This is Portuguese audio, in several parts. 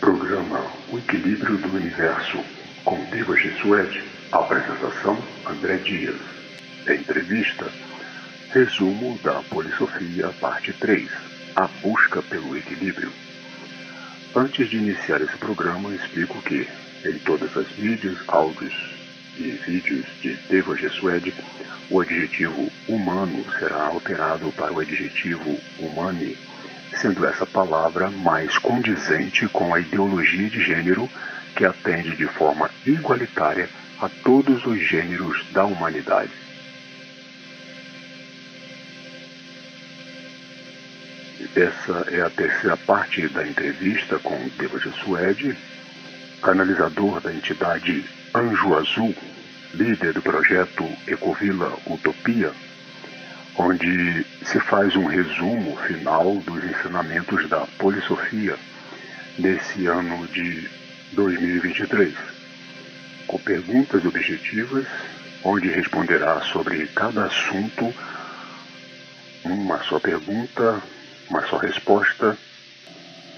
Programa O Equilíbrio do Universo, com Deva Jesuete. Apresentação: André Dias. Entrevista: resumo da Polissofia, parte 3, A Busca pelo Equilíbrio. Antes de iniciar esse programa, explico que, em todas as mídias, áudios e vídeos de Deva Jesuete, o adjetivo humano será alterado para o adjetivo humani, sendo essa palavra mais condizente com a ideologia de gênero que atende de forma igualitária a todos os gêneros da humanidade. Essa é a terceira parte da entrevista com Deva Jesuete, canalizador da entidade Anjo Azul, líder do projeto Ecovila Utopia, onde se faz um resumo final dos ensinamentos da Polissofia nesse ano de 2023, com perguntas objetivas, onde responderá sobre cada assunto uma só pergunta, uma só resposta,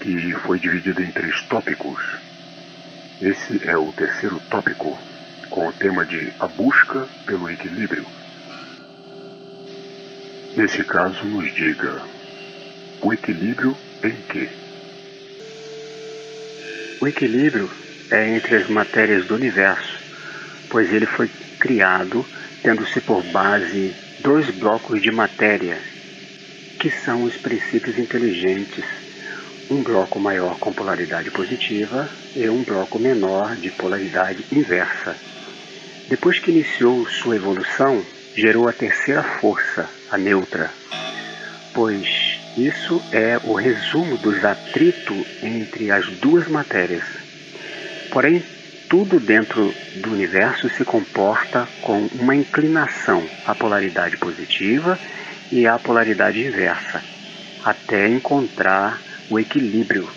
que foi dividida em 3 tópicos. Esse é o terceiro tópico, com o tema de A Busca pelo Equilíbrio. Nesse caso, nos diga: o equilíbrio em quê? O equilíbrio é entre as matérias do universo, pois ele foi criado tendo-se por base 2 blocos de matéria, que são os princípios inteligentes, um bloco maior com polaridade positiva e um bloco menor de polaridade inversa. Depois que iniciou sua evolução, gerou a terceira força, a neutra, pois isso é o resumo dos atritos entre as 2 matérias. Porém, tudo dentro do universo se comporta com uma inclinação à polaridade positiva e à polaridade inversa, até encontrar o equilíbrio.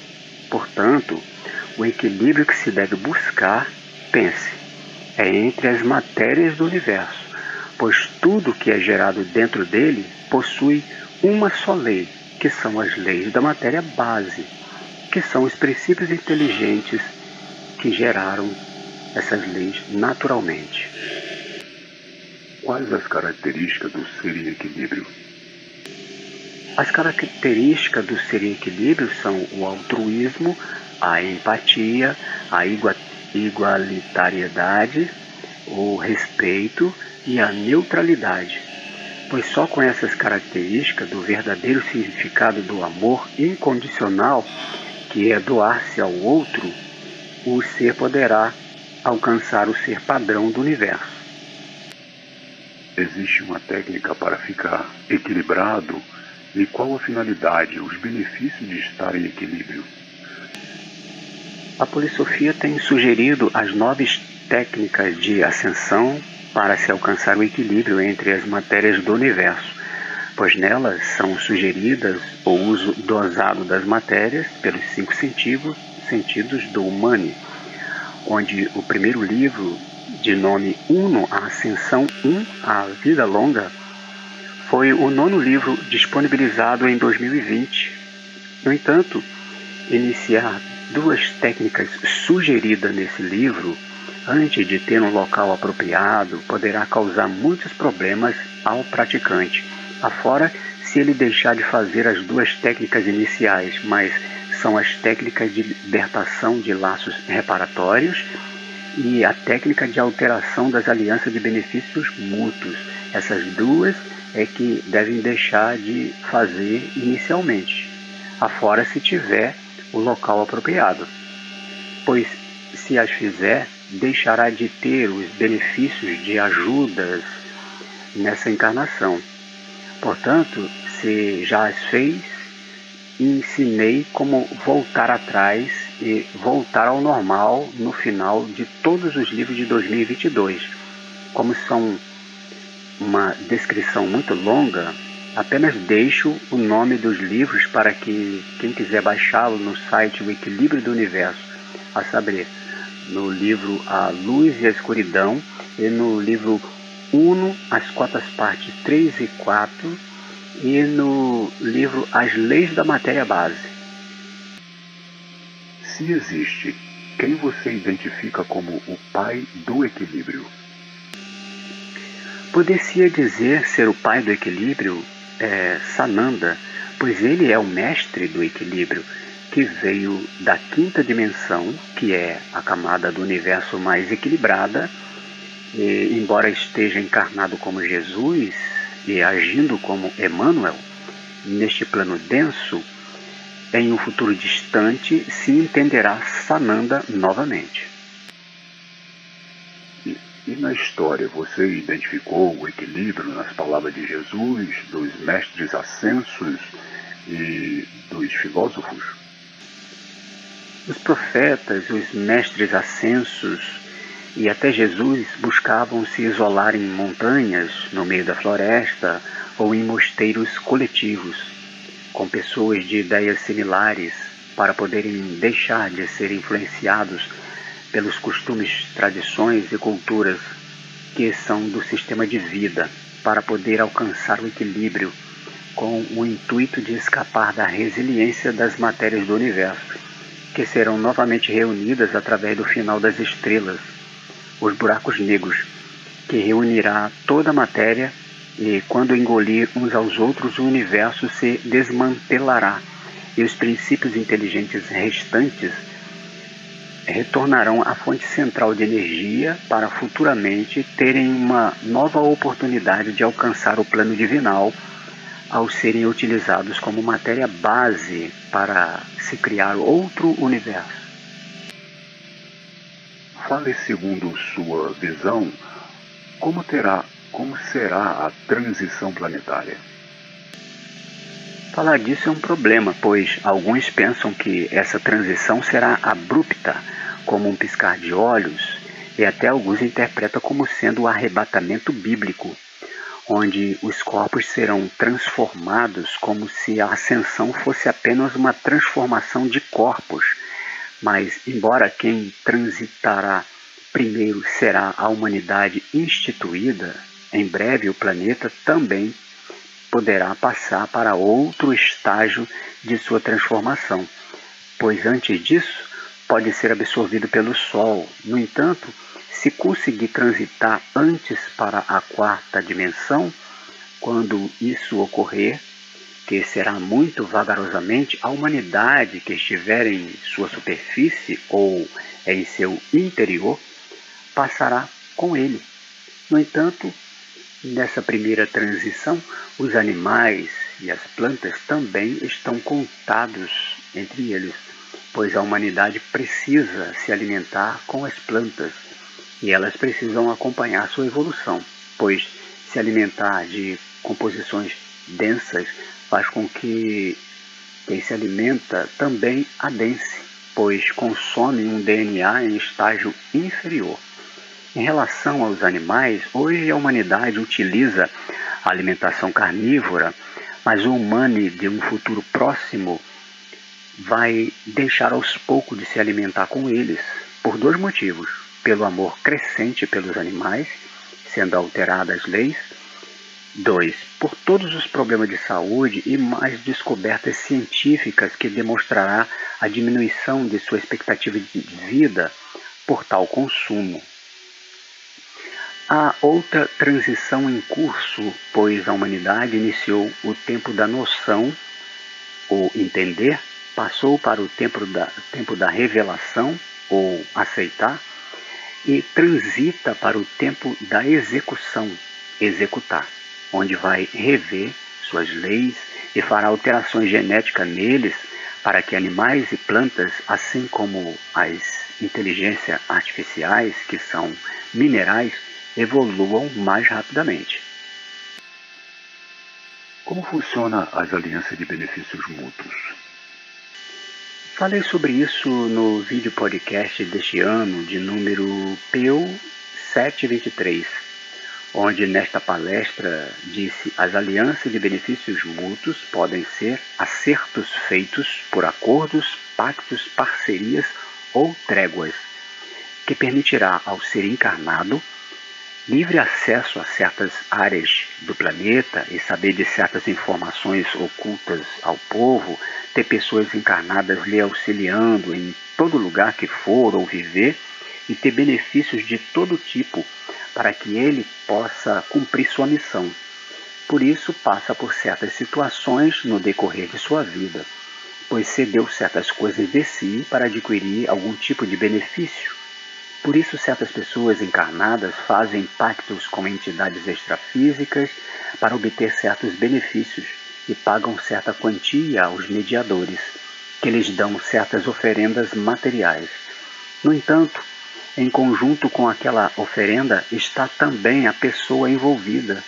Portanto, o equilíbrio que se deve buscar, pense, é entre as matérias do universo, pois tudo que é gerado dentro dele possui uma só lei, que são as leis da matéria base, que são os princípios inteligentes que geraram essas leis naturalmente. Quais as características do ser em equilíbrio? As características do ser em equilíbrio são o altruísmo, a empatia, a igualitariedade, o respeito e a neutralidade, pois só com essas características do verdadeiro significado do amor incondicional, que é doar-se ao outro, o ser poderá alcançar o ser padrão do universo. Existe uma técnica para ficar equilibrado? E qual a finalidade, os benefícios de estar em equilíbrio? A Polissofia tem sugerido as 9 técnicas de ascensão para se alcançar o equilíbrio entre as matérias do universo, pois nelas são sugeridas o uso dosado das matérias pelos 5 sentidos do humani, onde o primeiro livro, de nome Uno, a Ascensão 1, a Vida Longa, foi o 9º livro disponibilizado em 2020. No entanto, iniciar 2 técnicas sugeridas nesse livro, antes de ter um local apropriado, poderá causar muitos problemas ao praticante, afora se ele deixar de fazer as 2 técnicas iniciais, mas são as técnicas de libertação de laços reparatórios e a técnica de alteração das alianças de benefícios mútuos. Essas 2 é que devem deixar de fazer inicialmente, afora se tiver o local apropriado, pois se as fizer, deixará de ter os benefícios de ajudas nessa encarnação. Portanto, se já as fez, ensinei como voltar atrás e voltar ao normal no final de todos os livros de 2022. Como são uma descrição muito longa, apenas deixo o nome dos livros para que quem quiser baixá-lo no site O Equilíbrio do Universo, a saber, no livro A Luz e a Escuridão e no livro Uno, as 4 partes 3 e 4 e no livro As Leis da Matéria Base. Se existe, quem você identifica como o pai do equilíbrio? Poder-se dizer ser o pai do equilíbrio é Sananda, pois ele é o mestre do equilíbrio, que veio da quinta dimensão, que é a camada do universo mais equilibrada, e, embora esteja encarnado como Jesus e agindo como Emmanuel, neste plano denso, em um futuro distante se entenderá Sananda novamente. E na história, você identificou o equilíbrio nas palavras de Jesus, dos mestres ascensos e dos filósofos? Os profetas, os mestres ascensos e até Jesus buscavam se isolar em montanhas, no meio da floresta ou em mosteiros coletivos, com pessoas de ideias similares, para poderem deixar de ser influenciados pelos costumes, tradições e culturas que são do sistema de vida, para poder alcançar o equilíbrio, com o intuito de escapar da resiliência das matérias do universo, que serão novamente reunidas através do final das estrelas, os buracos negros, que reunirá toda a matéria e, quando engolir uns aos outros, o universo se desmantelará e os princípios inteligentes restantes retornarão à fonte central de energia para futuramente terem uma nova oportunidade de alcançar o plano divinal ao serem utilizados como matéria base para se criar outro universo. Fale segundo sua visão, como será a transição planetária? Falar disso é um problema, pois alguns pensam que essa transição será abrupta, como um piscar de olhos, e até alguns interpretam como sendo o arrebatamento bíblico, onde os corpos serão transformados como se a ascensão fosse apenas uma transformação de corpos. Mas, embora quem transitará primeiro será a humanidade instituída, em breve o planeta também poderá passar para outro estágio de sua transformação, pois antes disso pode ser absorvido pelo Sol. No entanto, se conseguir transitar antes para a quarta dimensão, quando isso ocorrer, que será muito vagarosamente, a humanidade que estiver em sua superfície ou em seu interior passará com ele. No entanto, nessa primeira transição, os animais e as plantas também estão contados entre eles, pois a humanidade precisa se alimentar com as plantas e elas precisam acompanhar sua evolução, pois se alimentar de composições densas faz com que quem se alimenta também adense, pois consome um DNA em estágio inferior. Em relação aos animais, hoje a humanidade utiliza a alimentação carnívora, mas o humano de um futuro próximo vai deixar aos poucos de se alimentar com eles, por dois motivos: pelo amor crescente pelos animais, sendo alteradas as leis; 2. Por todos os problemas de saúde e mais descobertas científicas que demonstrará a diminuição de sua expectativa de vida por tal consumo. Há outra transição em curso, pois a humanidade iniciou o tempo da noção, ou entender, passou para o tempo da revelação, ou aceitar, e transita para o tempo da execução, executar, onde vai rever suas leis e fará alterações genéticas neles para que animais e plantas, assim como as inteligências artificiais, que são minerais, evoluam mais rapidamente. Como funciona as alianças de benefícios mútuos? Falei sobre isso no vídeo podcast deste ano, de número PEU 723, onde nesta palestra disse: as alianças de benefícios mútuos podem ser acertos feitos por acordos, pactos, parcerias ou tréguas, que permitirá ao ser encarnado livre acesso a certas áreas do planeta e saber de certas informações ocultas ao povo, ter pessoas encarnadas lhe auxiliando em todo lugar que for ou viver e ter benefícios de todo tipo para que ele possa cumprir sua missão. Por isso passa por certas situações no decorrer de sua vida, pois cedeu certas coisas de si para adquirir algum tipo de benefício. Por isso certas pessoas encarnadas fazem pactos com entidades extrafísicas para obter certos benefícios e pagam certa quantia aos mediadores, que lhes dão certas oferendas materiais. No entanto, em conjunto com aquela oferenda está também a pessoa envolvida,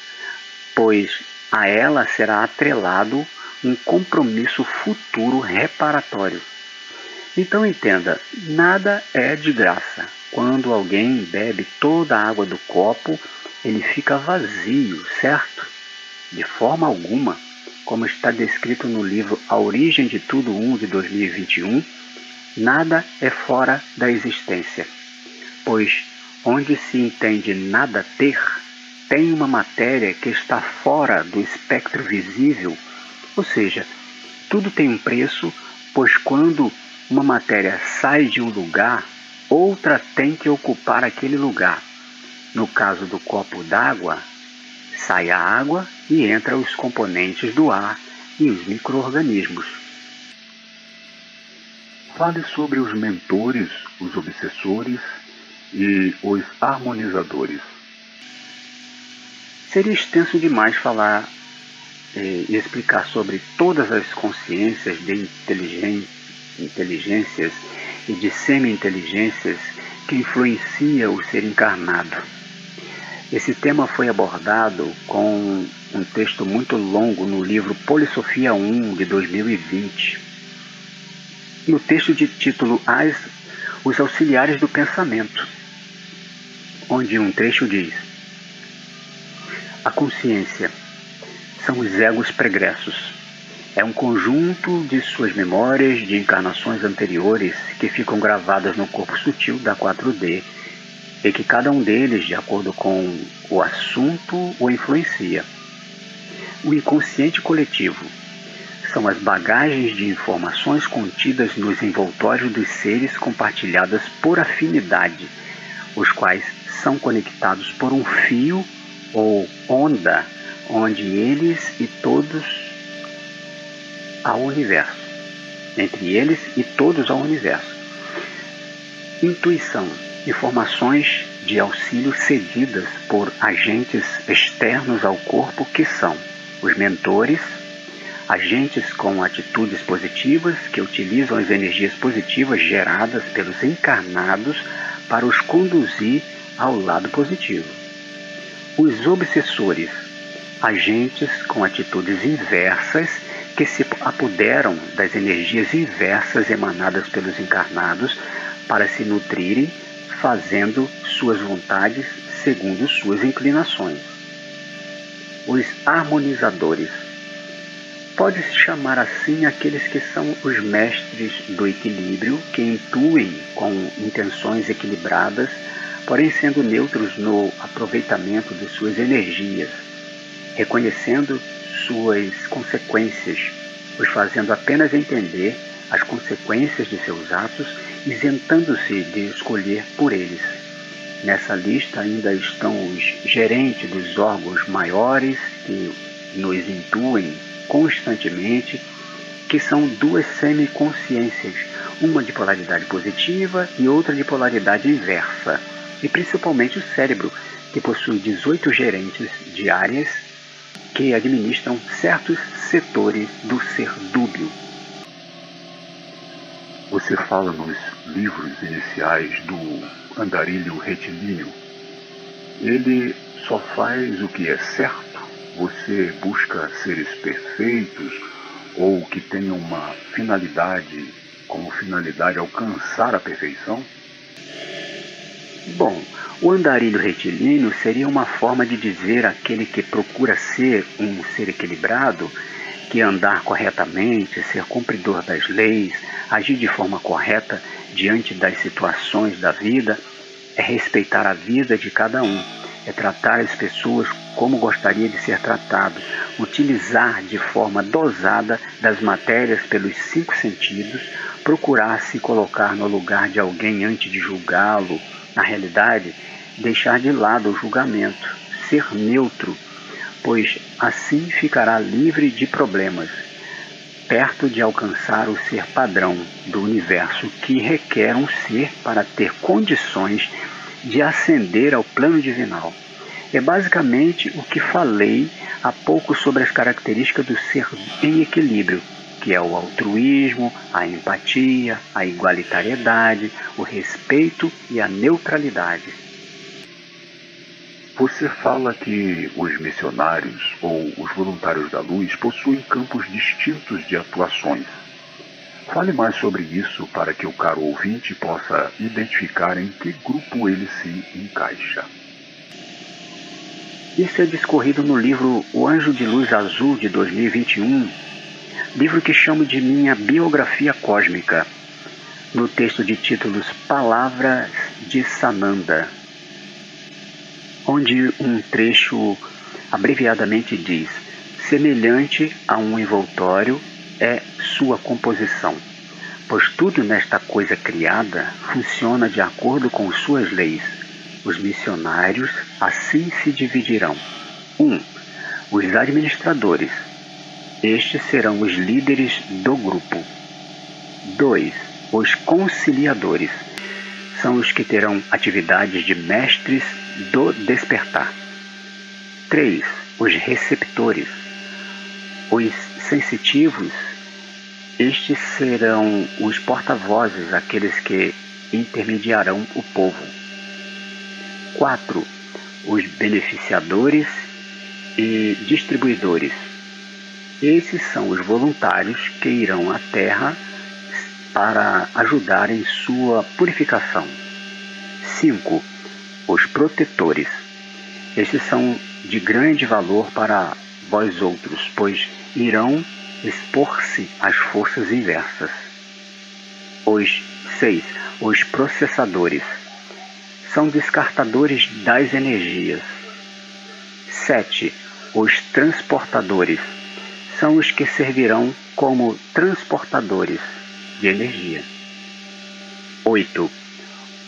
pois a ela será atrelado um compromisso futuro reparatório. Então entenda, nada é de graça. Quando alguém bebe toda a água do copo, ele fica vazio, certo? De forma alguma, como está descrito no livro A Origem de Tudo 1 de 2021, nada é fora da existência, pois onde se entende nada ter, tem uma matéria que está fora do espectro visível, ou seja, tudo tem um preço, pois quando uma matéria sai de um lugar, outra tem que ocupar aquele lugar. No caso do copo d'água, sai a água e entra os componentes do ar e os micro-organismos. Fale sobre os mentores, os obsessores e os harmonizadores. Seria extenso demais falar e explicar sobre todas as consciências de inteligências e de semi-inteligências que influencia o ser encarnado. Esse tema foi abordado com um texto muito longo no livro Polissofia 1 de 2020. No texto de título Os Auxiliares do Pensamento, onde um trecho diz: a consciência são os egos pregressos. É um conjunto de suas memórias de encarnações anteriores que ficam gravadas no corpo sutil da 4D e que cada um deles, de acordo com o assunto, o influencia. O inconsciente coletivo são as bagagens de informações contidas nos envoltórios dos seres compartilhadas por afinidade, os quais são conectados por um fio ou onda, onde eles e todos ao universo, entre eles e todos ao universo. Intuição, informações de auxílio cedidas por agentes externos ao corpo que são os mentores, agentes com atitudes positivas que utilizam as energias positivas geradas pelos encarnados para os conduzir ao lado positivo. Os obsessores, agentes com atitudes inversas que se apoderam das energias inversas emanadas pelos encarnados para se nutrirem, fazendo suas vontades segundo suas inclinações. Os harmonizadores. Pode-se chamar assim aqueles que são os mestres do equilíbrio, que intuem com intenções equilibradas, porém sendo neutros no aproveitamento de suas energias, reconhecendo suas consequências, os fazendo apenas entender as consequências de seus atos, isentando-se de escolher por eles. Nessa lista ainda estão os gerentes dos órgãos maiores que nos intuem constantemente, que são duas semiconsciências, uma de polaridade positiva e outra de polaridade inversa, e principalmente o cérebro, que possui 18 gerentes de áreas que administram certos setores do ser dúbio. Você fala nos livros iniciais do andarilho retilíneo. Ele só faz o que é certo? Você busca seres perfeitos ou que tenham uma finalidade, como finalidade alcançar a perfeição? Bom, o andarilho retilíneo seria uma forma de dizer aquele que procura ser um ser equilibrado, que andar corretamente, ser cumpridor das leis, agir de forma correta diante das situações da vida, é respeitar a vida de cada um, é tratar as pessoas como gostaria de ser tratado, utilizar de forma dosada das matérias pelos 5 sentidos, procurar se colocar no lugar de alguém antes de julgá-lo. Na realidade, deixar de lado o julgamento, ser neutro, pois assim ficará livre de problemas, perto de alcançar o ser padrão do universo que requer um ser para ter condições de ascender ao plano divinal. É basicamente o que falei há pouco sobre as características do ser em equilíbrio, que é o altruísmo, a empatia, a igualitariedade, o respeito e a neutralidade. Você fala que os missionários ou os voluntários da luz possuem campos distintos de atuações. Fale mais sobre isso para que o caro ouvinte possa identificar em que grupo ele se encaixa. Isso é discorrido no livro O Anjo de Luz Azul de 2021, livro que chamo de minha biografia cósmica, no texto de títulos Palavras de Sananda, onde um trecho abreviadamente diz: semelhante a um envoltório é sua composição, pois tudo nesta coisa criada funciona de acordo com suas leis. Os missionários assim se dividirão. 1. Os administradores. Estes serão os líderes do grupo. 2. Os conciliadores. São os que terão atividades de mestres do despertar. 3. Os receptores. Os sensitivos. Estes serão os porta-vozes, aqueles que intermediarão o povo. 4. Os beneficiadores e distribuidores. Esses são os voluntários que irão à Terra para ajudar em sua purificação. 5. Os protetores. Estes são de grande valor para vós outros, pois irão expor-se às forças inversas. 6. Os processadores. São descartadores das energias. 7. Os transportadores. São os que servirão como transportadores de energia. 8.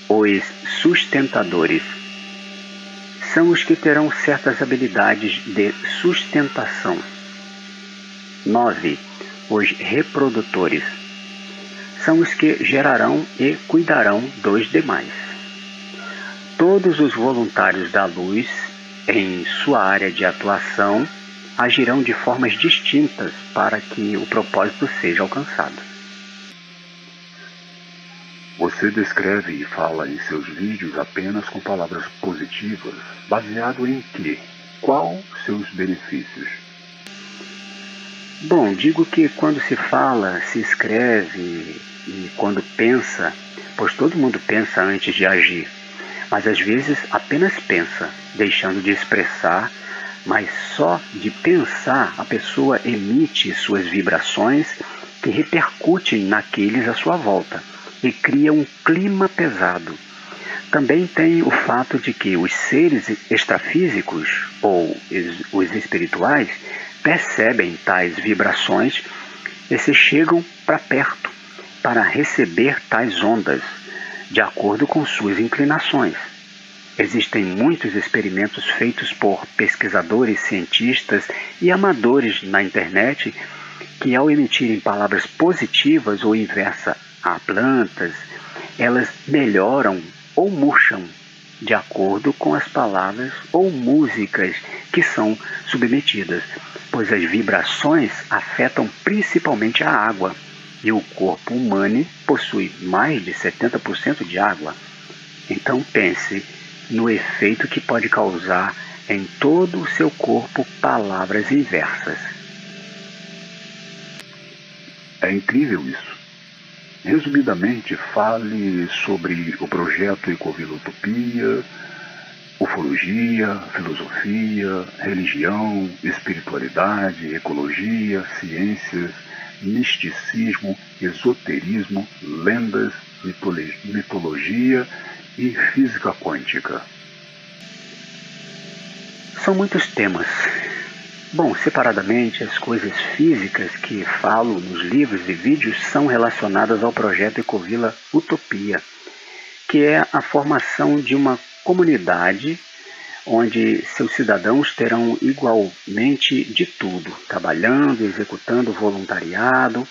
Os sustentadores. São os que terão certas habilidades de sustentação. 9. Os reprodutores. São os que gerarão e cuidarão dos demais. Todos os voluntários da luz, em sua área de atuação, agirão de formas distintas para que o propósito seja alcançado. Você descreve e fala em seus vídeos apenas com palavras positivas, baseado em quê? Qual seus benefícios? Bom, digo que quando se fala, se escreve e quando pensa, pois todo mundo pensa antes de agir, mas às vezes apenas pensa, deixando de expressar, mas só de pensar a pessoa emite suas vibrações que repercutem naqueles à sua volta e cria um clima pesado. Também tem o fato de que os seres extrafísicos ou os espirituais percebem tais vibrações e se chegam para perto para receber tais ondas, de acordo com suas inclinações. Existem muitos experimentos feitos por pesquisadores, cientistas e amadores na internet que, ao emitirem palavras positivas ou inversa a plantas, elas melhoram ou murcham de acordo com as palavras ou músicas que são submetidas, pois as vibrações afetam principalmente a água, e o corpo humano possui mais de 70% de água. Então pense no efeito que pode causar em todo o seu corpo palavras inversas. É incrível isso. Resumidamente, fale sobre o projeto Ecovila-Utopia, ufologia, filosofia, religião, espiritualidade, ecologia, ciências, misticismo, esoterismo, lendas, mitologia e física quântica. São muitos temas. Bom, separadamente, as coisas físicas que falo nos livros e vídeos são relacionadas ao projeto Ecovila Utopia, que é a formação de uma comunidade onde seus cidadãos terão igualmente de tudo, trabalhando, executando voluntariado.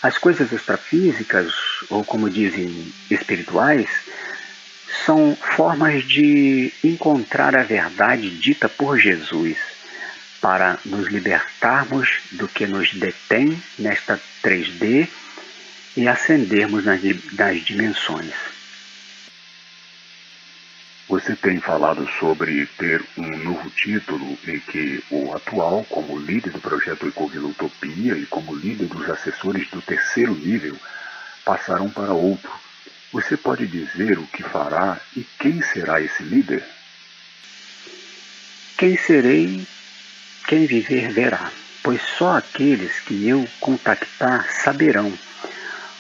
As coisas extrafísicas, ou como dizem, espirituais, são formas de encontrar a verdade dita por Jesus, para nos libertarmos do que nos detém nesta 3D e ascendermos nas dimensões. Você tem falado sobre ter um novo título e que o atual, como líder do projeto Ecovila Utopia e como líder dos assessores do 3º nível, passaram para outro. Você pode dizer o que fará e quem será esse líder? Quem serei, quem viver verá, pois só aqueles que eu contactar saberão,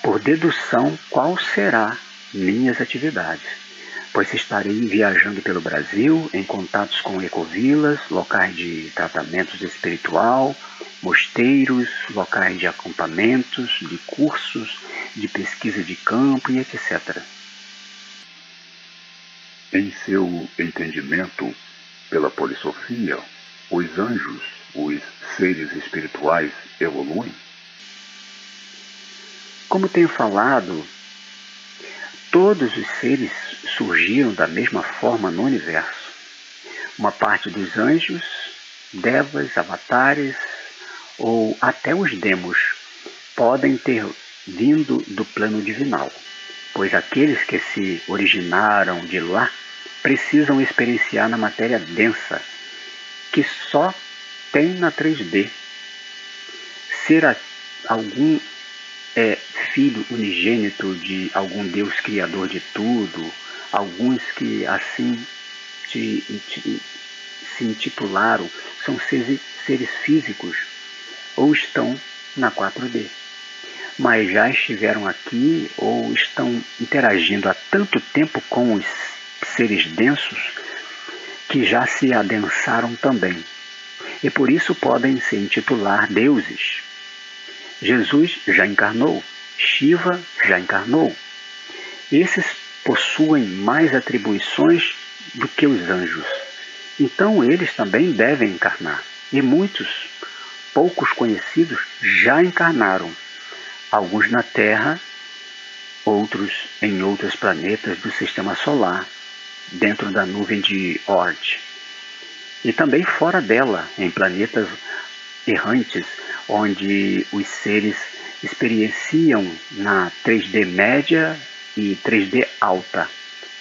por dedução, qual será minhas atividades. Pois estarei viajando pelo Brasil em contatos com ecovilas, locais de tratamentos espiritual, mosteiros, locais de acampamentos, de cursos, de pesquisa de campo e etc. Em seu entendimento, pela polissofia, os anjos, os seres espirituais, evoluem? Como tenho falado, todos os seres surgiram da mesma forma no universo. Uma parte dos anjos, devas, avatares ou até os demos podem ter vindo do plano divinal, pois aqueles que se originaram de lá precisam experienciar na matéria densa, que só tem na 3D. Ser algum filho unigênito de algum Deus criador de tudo, alguns que assim se intitularam, são seres físicos ou estão na 4D. Mas já estiveram aqui ou estão interagindo há tanto tempo com os seres densos que já se adensaram também. E por isso podem se intitular deuses. Jesus já encarnou, Shiva já encarnou. Esses possuem mais atribuições do que os anjos. Então eles também devem encarnar. E muitos, poucos conhecidos, já encarnaram. Alguns na Terra, outros em outros planetas do Sistema Solar, dentro da nuvem de Oort. E também fora dela, em planetas errantes, onde os seres experienciam na 3D média e 3D alta,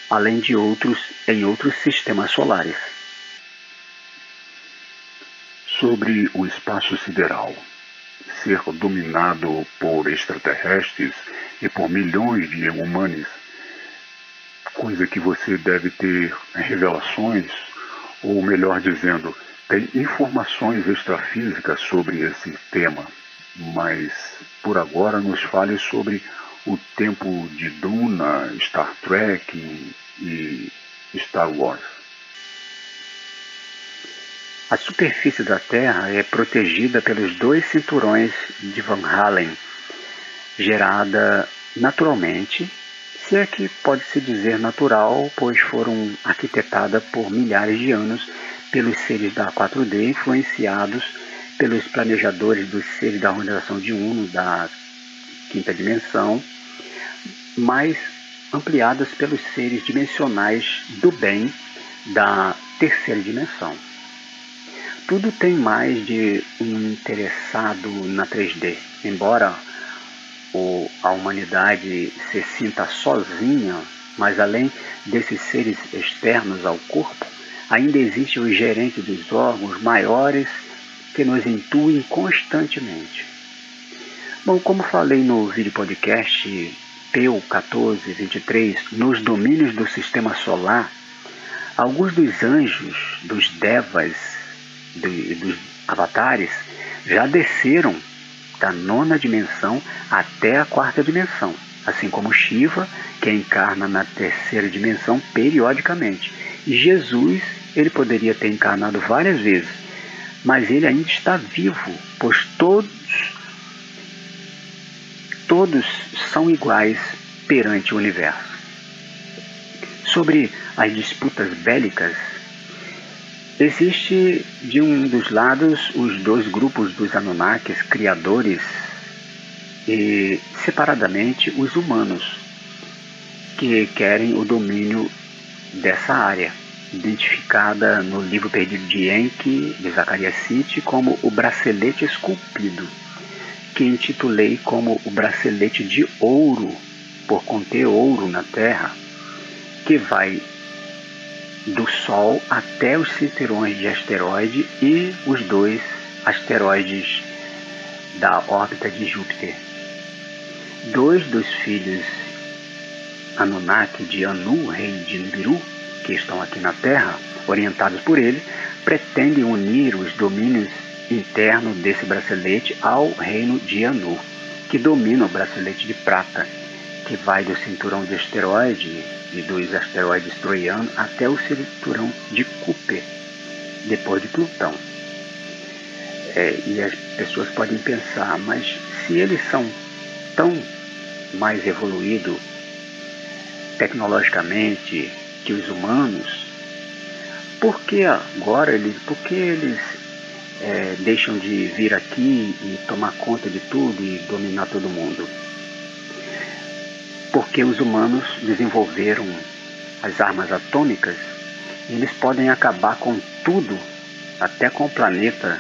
além de outros em outros sistemas solares. Sobre o espaço sideral, ser dominado por extraterrestres e por milhões de humanos, coisa que você deve ter revelações, ou melhor dizendo, tem informações extrafísicas sobre esse tema, mas por agora nos fale sobre o tempo de Duna, Star Trek e Star Wars. A superfície da Terra é protegida pelos 2 cinturões de Van Allen, gerada naturalmente, se é que pode-se dizer natural, pois foram arquitetadas por milhares de anos pelos seres da 4D, influenciados pelos planejadores dos seres da organização de Uno, da 5ª dimensão, mas ampliadas pelos seres dimensionais do bem da 3ª dimensão. Tudo tem mais de um interessado na 3D, embora a humanidade se sinta sozinha, mas além desses seres externos ao corpo, ainda existem os gerentes dos órgãos maiores que nos intuem constantemente. Bom, como falei no vídeo podcast PEU 1423, nos domínios do Sistema Solar, alguns dos anjos, dos devas, dos avatares, já desceram da 9ª dimensão até a 4ª dimensão, assim como Shiva, que encarna na 3ª dimensão periodicamente, e Jesus, Ele poderia ter encarnado várias vezes, mas ele ainda está vivo, pois todos são iguais perante o universo. Sobre as disputas bélicas, existe de um dos lados os dois grupos dos Anunnakis criadores e separadamente os humanos, que querem o domínio dessa área, identificada no livro perdido de Enki, de Zacarias City, como o bracelete esculpido, que intitulei como o bracelete de ouro, por conter ouro na Terra, que vai do Sol até os cinturões de asteroide e os dois asteroides da órbita de Júpiter. Dois dos filhos Anunnaki de Anu, rei de Nibiru, que estão aqui na Terra, orientados por ele, pretendem unir os domínios internos desse bracelete ao reino de Anu, que domina o bracelete de prata, que vai do cinturão de asteroide e dos asteroides troianos até o cinturão de Kuiper, depois de Plutão. E as pessoas podem pensar, mas se eles são tão mais evoluídos tecnologicamente que os humanos, por que eles deixam de vir aqui e tomar conta de tudo e dominar todo mundo? Porque os humanos desenvolveram as armas atômicas e eles podem acabar com tudo, até com o planeta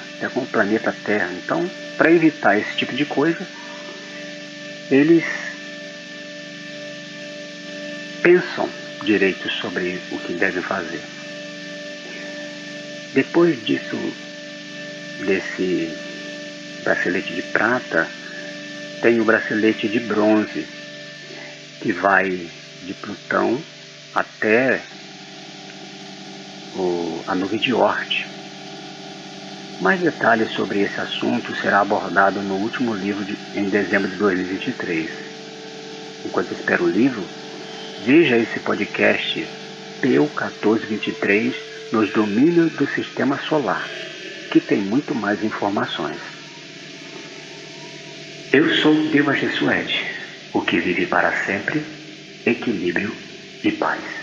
Terra. Então, para evitar esse tipo de coisa, eles pensam direito sobre o que devem fazer. Depois desse bracelete de prata, tem o bracelete de bronze, que vai de Plutão até a nuvem de Oort. Mais detalhes sobre esse assunto será abordado no último livro em dezembro de 2023. Enquanto espera o livro, veja esse podcast PEU 1423 nos domínios do Sistema Solar, que tem muito mais informações. Eu sou Deva Suede, o que vive para sempre, equilíbrio e paz.